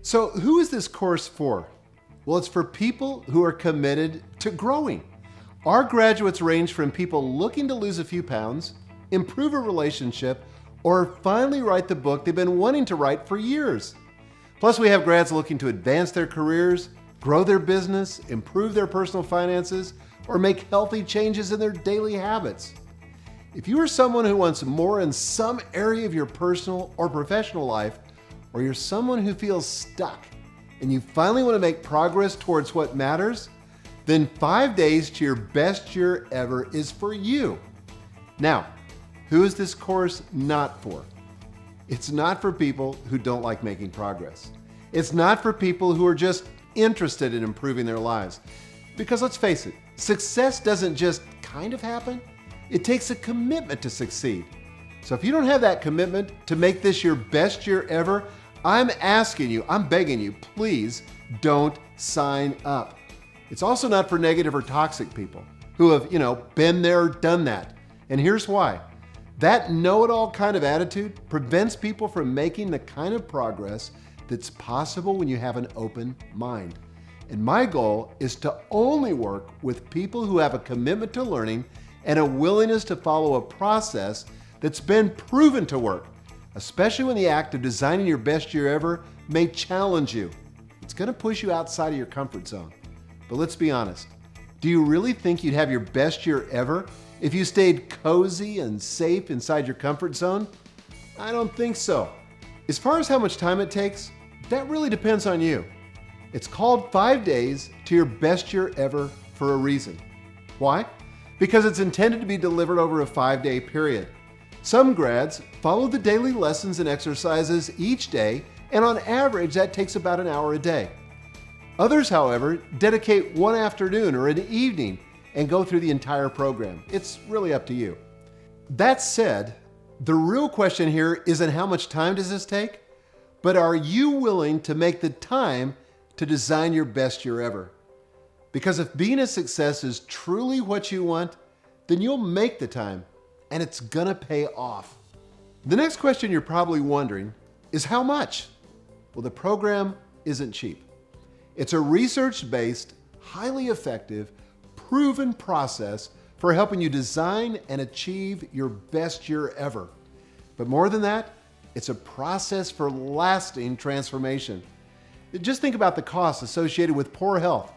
So who is this course for? Well, it's for people who are committed to growing. Our graduates range from people looking to lose a few pounds, improve a relationship, or finally write the book they've been wanting to write for years. Plus, we have grads looking to advance their careers, grow their business, improve their personal finances, or make healthy changes in their daily habits. If you are someone who wants more in some area of your personal or professional life, or you're someone who feels stuck and you finally want to make progress towards what matters, then 5 days to your best year ever is for you. Now, who is this course not for? It's not for people who don't like making progress. It's not for people who are just interested in improving their lives. Because let's face it, success doesn't just kind of happen. It takes a commitment to succeed. So if you don't have that commitment to make this your best year ever, I'm asking you, I'm begging you, please don't sign up. It's also not for negative or toxic people who have, been there, done that. And here's why. That know-it-all kind of attitude prevents people from making the kind of progress that's possible when you have an open mind. And my goal is to only work with people who have a commitment to learning and a willingness to follow a process that's been proven to work, especially when the act of designing your best year ever may challenge you. It's going to push you outside of your comfort zone. But let's be honest. Do you really think you'd have your best year ever if you stayed cozy and safe inside your comfort zone? I don't think so. As far as how much time it takes, that really depends on you. It's called 5 days to your best year ever for a reason. Why? Because it's intended to be delivered over a 5-day period. Some grads follow the daily lessons and exercises each day, and on average, that takes about an hour a day. Others, however, dedicate one afternoon or an evening and go through the entire program. It's really up to you. That said, the real question here isn't how much time does this take, but are you willing to make the time to design your best year ever? Because if being a success is truly what you want, then you'll make the time and it's gonna pay off. The next question you're probably wondering is how much? Well, the program isn't cheap. It's a research-based, highly effective, proven process for helping you design and achieve your best year ever. But more than that, it's a process for lasting transformation. Just think about the costs associated with poor health,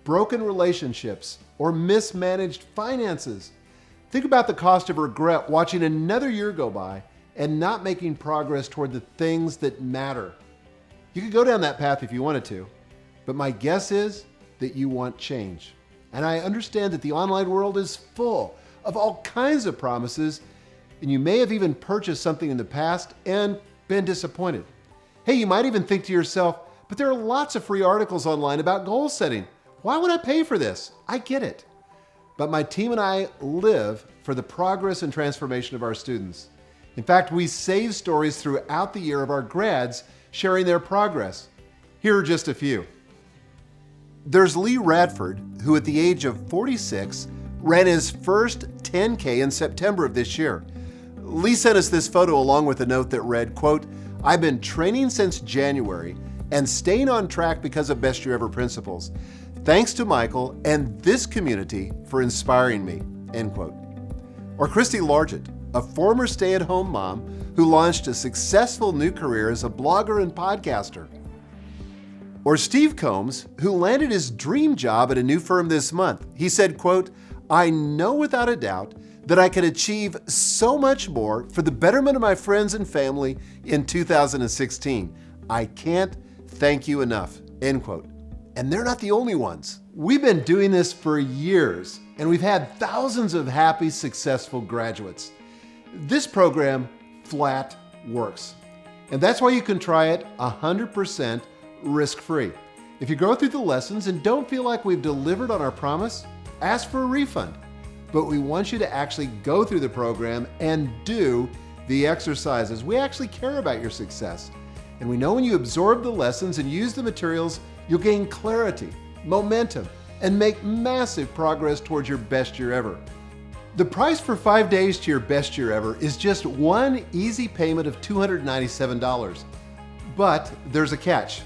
broken relationships, or mismanaged finances. Think about the cost of regret watching another year go by and not making progress toward the things that matter. You could go down that path if you wanted to, but my guess is that you want change. And I understand that the online world is full of all kinds of promises, and you may have even purchased something in the past and been disappointed. Hey, you might even think to yourself, but there are lots of free articles online about goal setting. Why would I pay for this? I get it. But my team and I live for the progress and transformation of our students. In fact, we save stories throughout the year of our grads sharing their progress. Here are just a few. There's Lee Radford, who at the age of 46 ran his first 10K in September of this year. Lee sent us this photo along with a note that read, quote, "I've been training since January and staying on track because of Best Year Ever principles. Thanks to Michael and this community for inspiring me," end quote. Or Christy Largent, a former stay-at-home mom who launched a successful new career as a blogger and podcaster. Or Steve Combs, who landed his dream job at a new firm this month. He said, quote, "I know without a doubt that I can achieve so much more for the betterment of my friends and family in 2016. I can't thank you enough," end quote. And they're not the only ones. We've been doing this for years, and we've had thousands of happy, successful graduates. This program flat works. And that's why you can try it 100% risk-free. If you go through the lessons and don't feel like we've delivered on our promise, ask for a refund. But we want you to actually go through the program and do the exercises. We actually care about your success. And we know when you absorb the lessons and use the materials, you'll gain clarity, momentum, and make massive progress towards your best year ever. The price for 5 days to your best year ever is just one easy payment of $297. But there's a catch.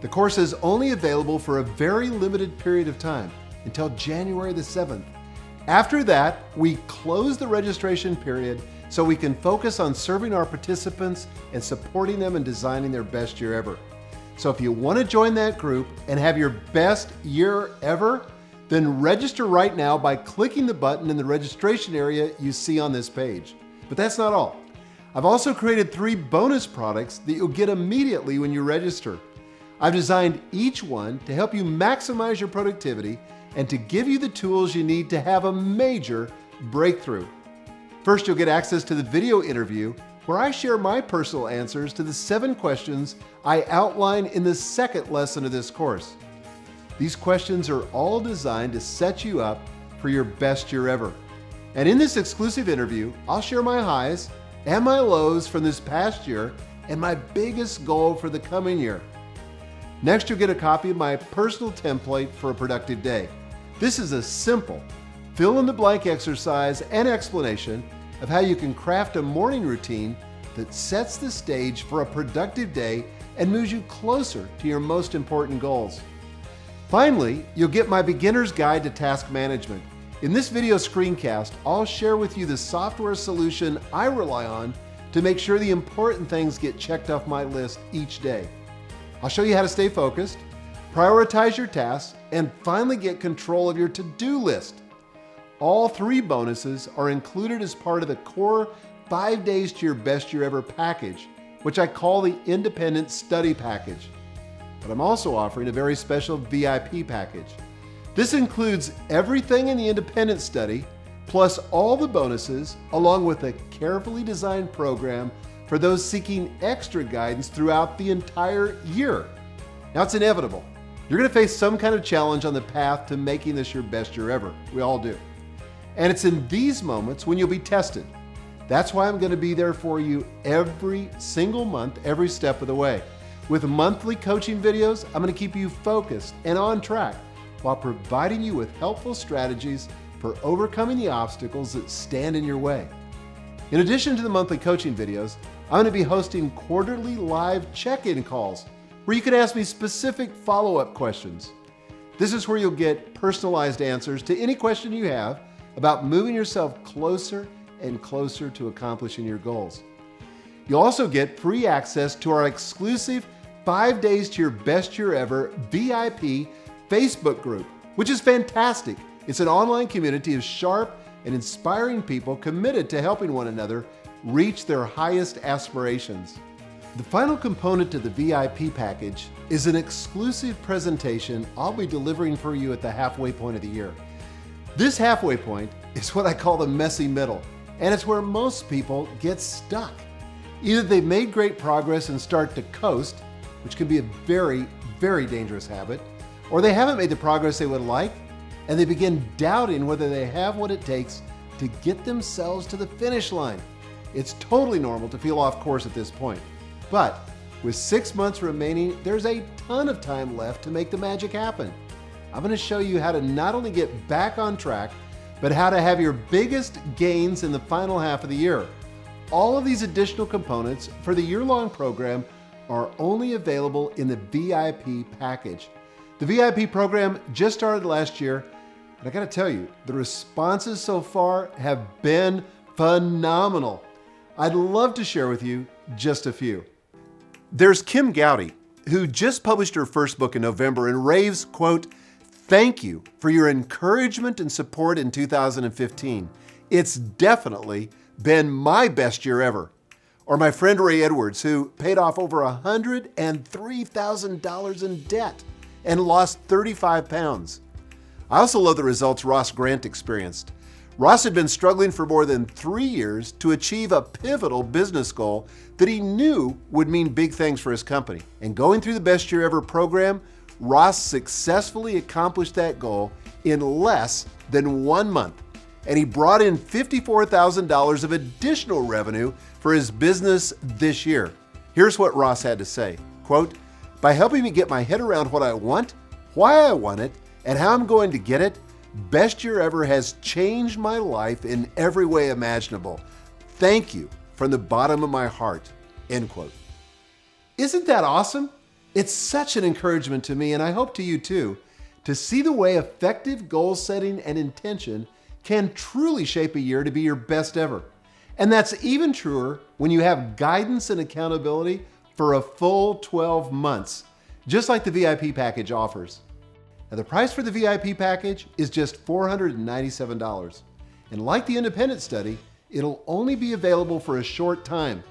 The course is only available for a very limited period of time, until January the 7th. After that, we close the registration period so we can focus on serving our participants and supporting them in designing their best year ever. So if you want to join that group and have your best year ever, then register right now by clicking the button in the registration area you see on this page. But that's not all. I've also created 3 bonus products that you'll get immediately when you register. I've designed each one to help you maximize your productivity and to give you the tools you need to have a major breakthrough. First, you'll get access to the video interview where I share my personal answers to the 7 questions I outline in the second lesson of this course. These questions are all designed to set you up for your best year ever. And in this exclusive interview, I'll share my highs and my lows from this past year and my biggest goal for the coming year. Next, you'll get a copy of my personal template for a productive day. This is a simple, fill-in-the-blank exercise and explanation of how you can craft a morning routine that sets the stage for a productive day and moves you closer to your most important goals. Finally, you'll get my beginner's guide to task management. In this video screencast, I'll share with you the software solution I rely on to make sure the important things get checked off my list each day. I'll show you how to stay focused, prioritize your tasks, and finally get control of your to-do list. All 3 bonuses are included as part of the core 5 Days to Your Best Year Ever package, which I call the Independent Study Package. But I'm also offering a very special VIP package. This includes everything in the Independent Study, plus all the bonuses, along with a carefully designed program for those seeking extra guidance throughout the entire year. Now, it's inevitable. You're going to face some kind of challenge on the path to making this your best year ever. We all do. And it's in these moments when you'll be tested. That's why I'm going to be there for you every single month, every step of the way. With monthly coaching videos, I'm going to keep you focused and on track while providing you with helpful strategies for overcoming the obstacles that stand in your way. In addition to the monthly coaching videos, I'm going to be hosting quarterly live check-in calls where you can ask me specific follow-up questions. This is where you'll get personalized answers to any question you have about moving yourself closer and closer to accomplishing your goals. You'll also get free access to our exclusive 5 Days to Your Best Year Ever VIP Facebook group, which is fantastic. It's an online community of sharp and inspiring people committed to helping one another reach their highest aspirations. The final component to the VIP package is an exclusive presentation I'll be delivering for you at the halfway point of the year. This halfway point is what I call the messy middle, and it's where most people get stuck. Either they've made great progress and start to coast, which can be a very, very dangerous habit, or they haven't made the progress they would like, and they begin doubting whether they have what it takes to get themselves to the finish line. It's totally normal to feel off course at this point. But with 6 months remaining, there's a ton of time left to make the magic happen. I'm going to show you how to not only get back on track, but how to have your biggest gains in the final half of the year. All of these additional components for the year-long program are only available in the VIP package. The VIP program just started last year, and I got to tell you, the responses so far have been phenomenal. I'd love to share with you just a few. There's Kim Gowdy, who just published her first book in November and raves, quote, "Thank you for your encouragement and support in 2015. It's definitely been my best year ever." Or my friend Ray Edwards, who paid off over $103,000 in debt and lost 35 pounds. I also love the results Ross Grant experienced. Ross had been struggling for more than 3 years to achieve a pivotal business goal that he knew would mean big things for his company. And going through the Best Year Ever program, Ross successfully accomplished that goal in less than 1 month. And he brought in $54,000 of additional revenue for his business this year. Here's what Ross had to say, quote, "By helping me get my head around what I want, why I want it, and how I'm going to get it, Best Year Ever has changed my life in every way imaginable. Thank you from the bottom of my heart," end quote. Isn't that awesome? It's such an encouragement to me, and I hope to you too, to see the way effective goal setting and intention can truly shape a year to be your best ever. And that's even truer when you have guidance and accountability for a full 12 months, just like the VIP package offers. Now, the price for the VIP package is just $497. And like the independent study, it'll only be available for a short time.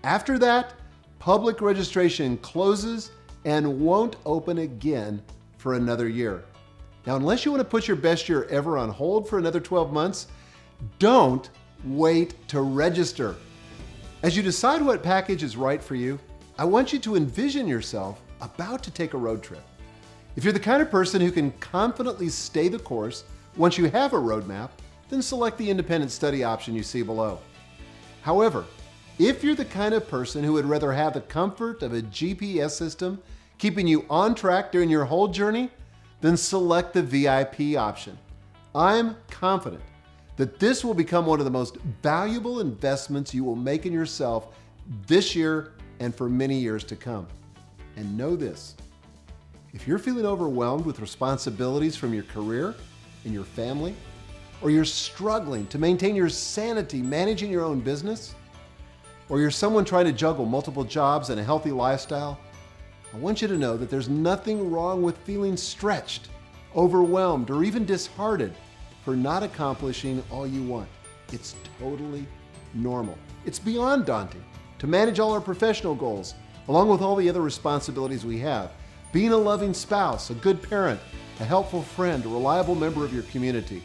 After that, public registration closes and won't open again for another year. Now, unless you want to put your best year ever on hold for another 12 months, don't wait to register. As you decide what package is right for you, I want you to envision yourself about to take a road trip. If you're the kind of person who can confidently stay the course once you have a roadmap, then select the independent study option you see below. However, if you're the kind of person who would rather have the comfort of a GPS system keeping you on track during your whole journey, then select the VIP option. I'm confident that this will become one of the most valuable investments you will make in yourself this year and for many years to come. And know this, if you're feeling overwhelmed with responsibilities from your career and your family, or you're struggling to maintain your sanity managing your own business, or you're someone trying to juggle multiple jobs and a healthy lifestyle, I want you to know that there's nothing wrong with feeling stretched, overwhelmed, or even disheartened for not accomplishing all you want. It's totally normal. It's beyond daunting to manage all our professional goals, along with all the other responsibilities we have. Being a loving spouse, a good parent, a helpful friend, a reliable member of your community.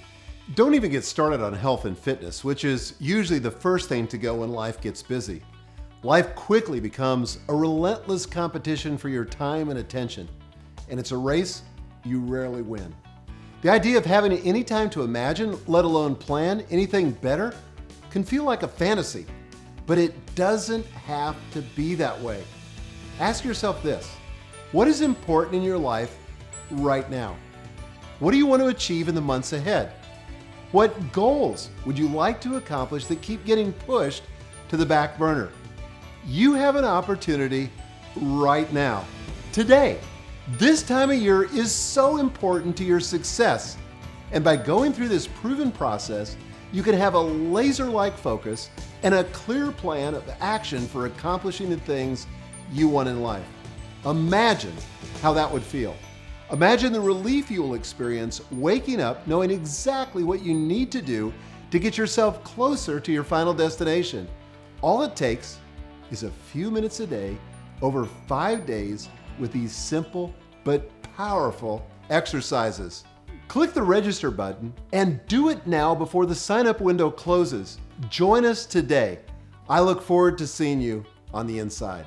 Don't even get started on health and fitness, which is usually the first thing to go when life gets busy. Life quickly becomes a relentless competition for your time and attention, and it's a race you rarely win. The idea of having any time to imagine, let alone plan, anything better can feel like a fantasy, but it doesn't have to be that way. Ask yourself this: what is important in your life right now? What do you want to achieve in the months ahead? What goals would you like to accomplish that keep getting pushed to the back burner? You have an opportunity right now, today. This time of year is so important to your success. And by going through this proven process, you can have a laser-like focus and a clear plan of action for accomplishing the things you want in life. Imagine how that would feel. Imagine the relief you will experience waking up knowing exactly what you need to do to get yourself closer to your final destination. All it takes is a few minutes a day over 5 days with these simple but powerful exercises. Click the register button and do it now before the sign-up window closes. Join us today. I look forward to seeing you on the inside.